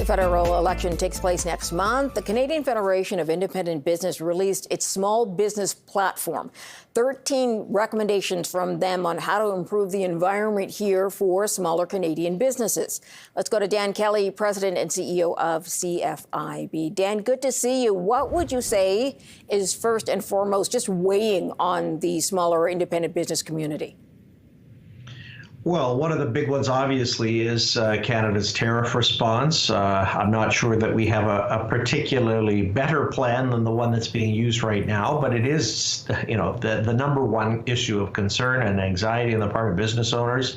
The federal election takes place next month. The Canadian Federation of Independent Business released its small business platform. 13 recommendations from them on how to improve the environment here for smaller Canadian businesses. Let's go to Dan Kelly, President and CEO of CFIB. Dan, good to see you. What would you say is first and foremost just weighing on the smaller independent business community? Well, one of the big ones, obviously, is Canada's tariff response. I'm not sure that we have a particularly better plan than the one that's being used right now, but it is, the number one issue of concern and anxiety on the part of business owners.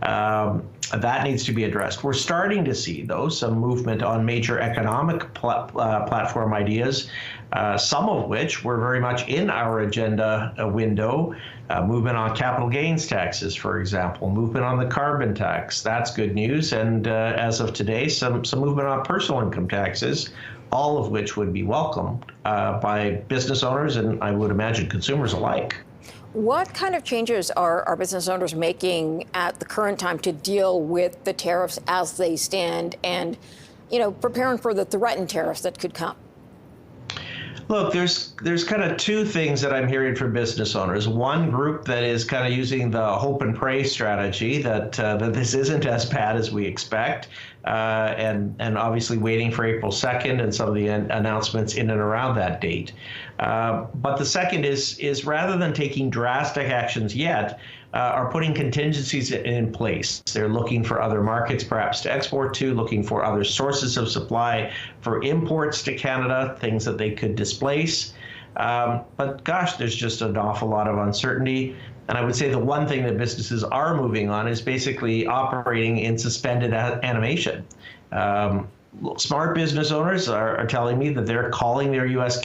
That needs to be addressed. We're starting to see, though, some movement on major economic platform ideas, some of which were very much in our agenda window. Movement on capital gains taxes, for example, movement on the carbon tax. That's good news. And as of today, some movement on personal income taxes, all of which would be welcomed by business owners and I would imagine consumers alike. What kind of changes are our business owners making at the current time to deal with the tariffs as they stand and, preparing for the threatened tariffs that could come? Look, there's kind of two things that I'm hearing from business owners. One group that is kind of using the hope and pray strategy that this isn't as bad as we expect, and obviously waiting for April 2nd and some of the announcements in and around that date. But the second is rather than taking drastic actions yet, are putting contingencies in place. They're looking for other markets perhaps to export to, looking for other sources of supply for imports to Canada, things that they could displace. But gosh, there's just an awful lot of uncertainty. And I would say the one thing that businesses are moving on is basically operating in suspended animation. Smart business owners are telling me that they're calling their U.S.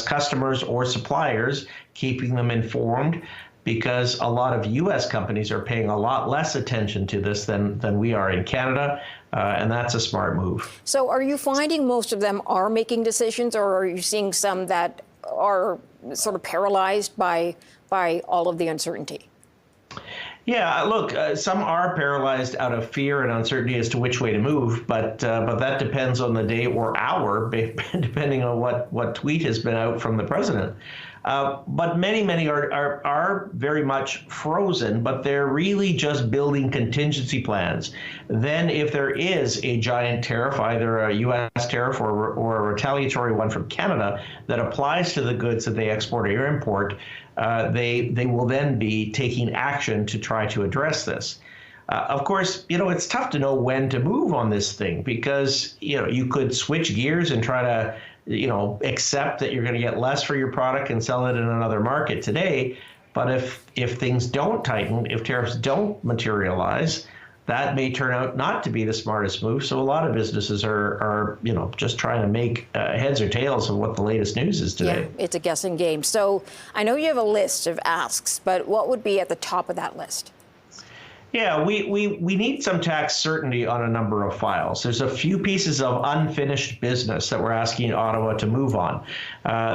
customers or suppliers, keeping them informed, because a lot of U.S. companies are paying a lot less attention to this than we are in Canada, and that's a smart move. So are you finding most of them are making decisions, or are you seeing some that are sort of paralyzed by all of the uncertainty? Yeah, look, some are paralyzed out of fear and uncertainty as to which way to move, but that depends on the day or hour, depending on what tweet has been out from the president. But many are very much frozen, but they're really just building contingency plans. Then if there is a giant tariff, either a U.S. tariff or a retaliatory one from Canada that applies to the goods that they export or import, they will then be taking action to try to address this. Of course, it's tough to know when to move on this thing because, you could switch gears and try to accept that you're going to get less for your product and sell it in another market today. But if things don't tighten, if tariffs don't materialize, that may turn out not to be the smartest move. So a lot of businesses are just trying to make heads or tails of what the latest news is today. Yeah, it's a guessing game. So I know you have a list of asks, but what would be at the top of that list? Yeah, we need some tax certainty on a number of files. There's a few pieces of unfinished business that we're asking Ottawa to move on.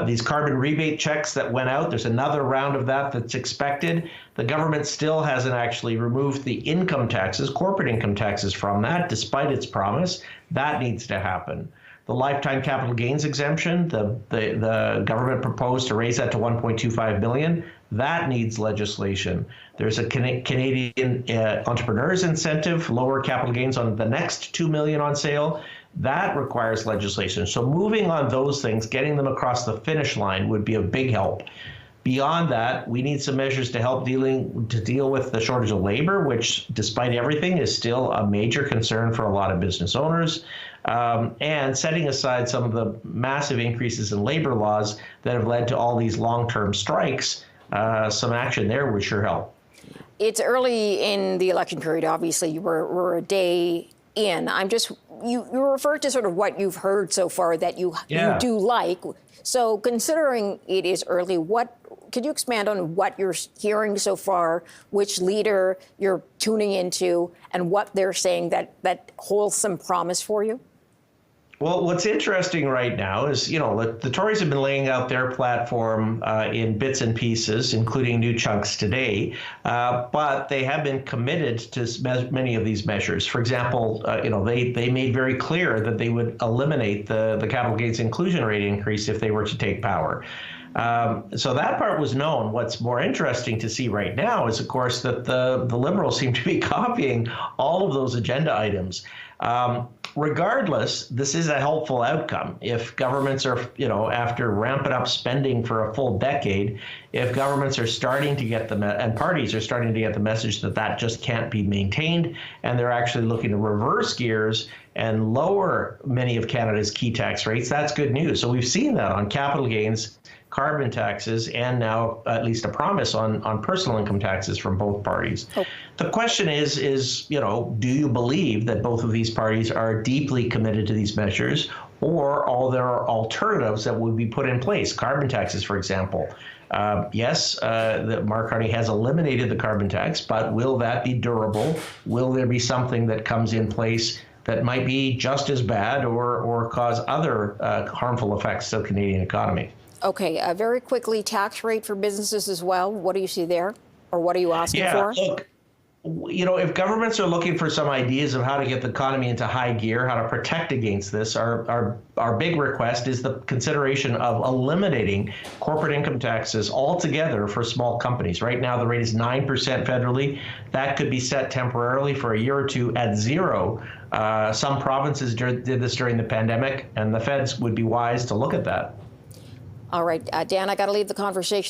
These carbon rebate checks that went out, there's another round of that's expected. The government still hasn't actually removed the income taxes, corporate income taxes from that, despite its promise. That needs to happen. The lifetime capital gains exemption, the government proposed to raise that to $1.25 billion. That needs legislation. There's a Canadian entrepreneurs incentive, lower capital gains on the next $2 million on sale. That requires legislation. So moving on those things, getting them across the finish line would be a big help. Beyond that, we need some measures to help deal with the shortage of labor, which, despite everything, is still a major concern for a lot of business owners. And setting aside some of the massive increases in labor laws that have led to all these long-term strikes, some action there would sure help. It's early in the election period. Obviously, we're a day in. You referred to sort of what you've heard so far that you do like. So considering it is early, could you expand on what you're hearing so far, which leader you're tuning into, and what they're saying that holds some promise for you? Well, what's interesting right now is, the Tories have been laying out their platform in bits and pieces, including new chunks today, but they have been committed to many of these measures. For example, they made very clear that they would eliminate the capital gains inclusion rate increase if they were to take power. So that part was known. What's more interesting to see right now is, of course, that the Liberals seem to be copying all of those agenda items. Regardless, this is a helpful outcome. If governments are, after ramping up spending for a full decade, if governments are starting to get and parties are starting to get the message that that just can't be maintained, and they're actually looking to reverse gears and lower many of Canada's key tax rates, that's good news. So we've seen that on capital gains, carbon taxes, and now at least a promise on personal income taxes from both parties. Oh. The question is, do you believe that both of these parties are deeply committed to these measures, or are there alternatives that would be put in place? Carbon taxes, for example. Yes, Mark Carney has eliminated the carbon tax, but will that be durable? Will there be something that comes in place that might be just as bad or cause other harmful effects to the Canadian economy? Okay, very quickly, tax rate for businesses as well. What do you see there, or what are you asking for? Look, if governments are looking for some ideas of how to get the economy into high gear, how to protect against this, our big request is the consideration of eliminating corporate income taxes altogether for small companies. Right now, the rate is 9% federally. That could be set temporarily for a year or two at zero. Some provinces did this during the pandemic, and the feds would be wise to look at that. All right, Dan, I got to leave the conversation.